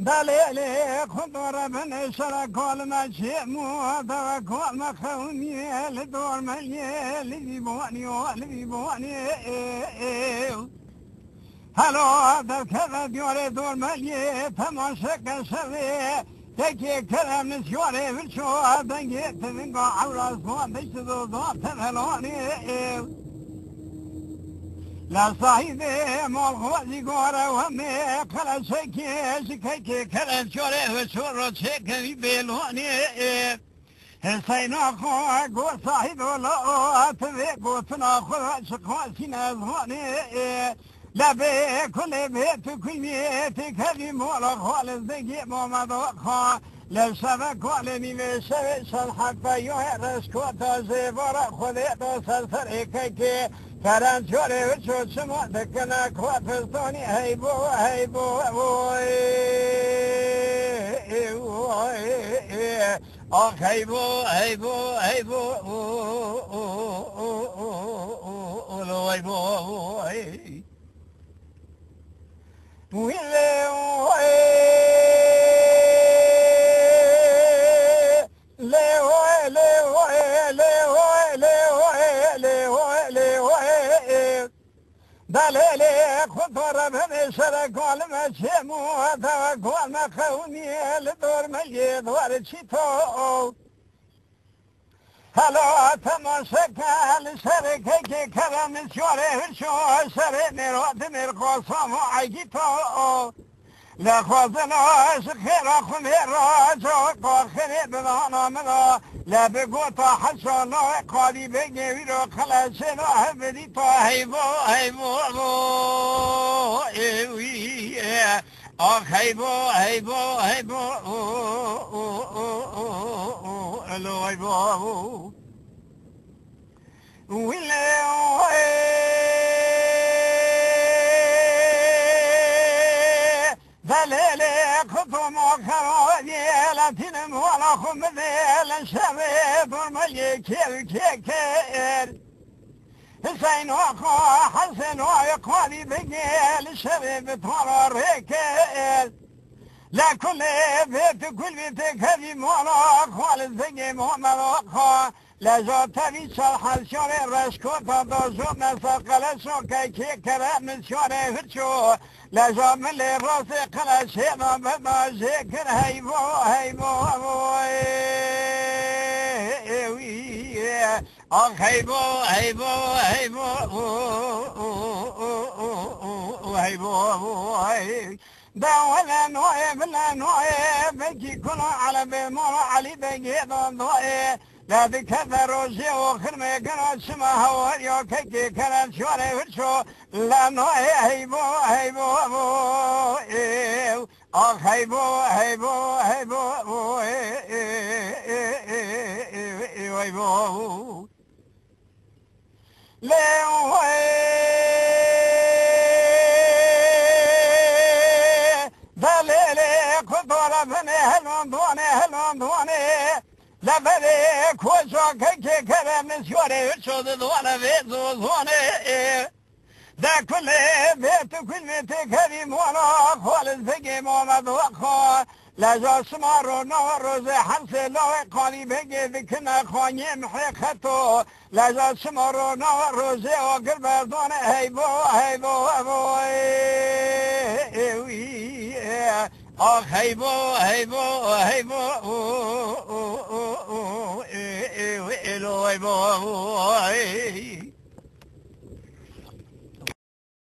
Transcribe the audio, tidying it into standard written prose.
دليلي خطر بن شرك والمشي موضع كل مخوني لدور ملي لبيبوني ولبيبوني هلو هذا كذا ديوري دور ملي تمشك شوي تكي كلام نسيوري بالشو دنجي تنقع عورا سوان بيشتو ضوء تنهلوني لا صاحبي مالغوزي قورا ومي قلا شكي كلا شوري وشورو شكي بيلوني حسين أخو قو صاحب الله أتبي قو تناخو شقو سينازوني لا بي كل بيت كل بيت كذي مولا خالص دقي محمد أخو لا شبك ولا نيمي شبش الحق يوهرس كوتا زيبورا خذيتو سلسري كيكي كران شوري وشو شمو دكنا كوافستوني هيبو هيبو اخ هيبو هيبو هيبو دليلي خطر بن شرك والمشي موضع كل مخوني لدور ملي دور شيتو هلو تمسك الشركة كرم شوري شو شري نروت مرقصم عجيتو لا خوزنا شخير خمير راجو قاخري بضانا ملا لا بقوطا حشونا قادي بقي رو خلاشنا هبديتو هيبو هيبو اخ هيبو هيبو هيبو الو هيبو دليلي خطم وخراجي لاتين مولا خمدي شبيب الملك الكيكير حسين وخو حسن ويقالي بقيل شبيب طول ريكير لا كل بيت كذي مولا خالد زقي محمد وخو لا زوت في شرح الشوري رشكوتا دوزو مساقل شوكي كيكرا من شوري هرشو لا زوت من اللي راسي قلا شيما بما ذكر هيبو هيبو اخ هيبو هيبو هيبو هيبو داولا نوعي بلا نوعي بكي كله على بمر علي بقي ضوئي لا بكذا روزي وخرمي قنا سما هواريو كيكي كلام شواري وشو لا نوعي هيبو هيبو اخ هيبو هيبو هيبو هيبو ليه دليلي كدورة بني هلون دوني لبلي كوشو كيكي كرم نسيوري وشو دوانا بيزو زوني دا كل بيت كذي مولا خالص بقي محمد وخو لجا سمارو نوروز حمسي لوي قالي بقي بكنا خواني محيخته لجا سمارو نوروز وقلب دوني هيبو هيبو اخ هيبو هيبو هيبو هيبو